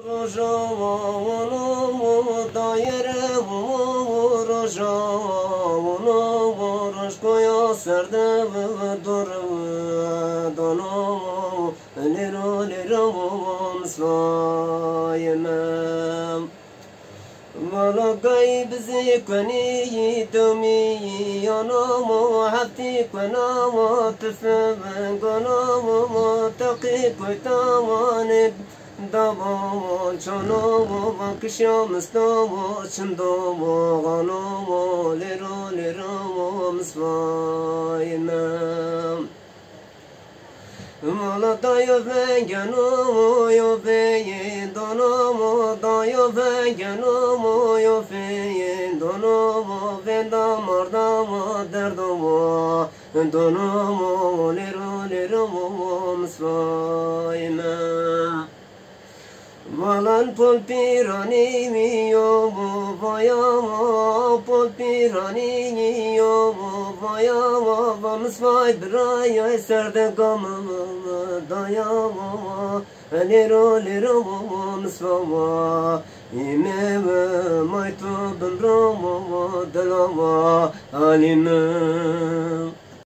Rojavano daire rojavano rojkoya serde dur dono lero lero msayemem Vala gayb zikani domi yanamo hafti kanamo tfem kanamo taqi kutamanib Davo chanovo vaksham stavo chandovo ganovo lero lero msvaimam Malata yo venganovo yo veyendonovo da yo venganovo yo veyendonovo venda mardavo derdovo donovo lero lero msvaimam Valan pol pirani yo vaya pol pirani yo vaya vamsvay braya serde gam daya lero lero msva ime mai to bro dalama alim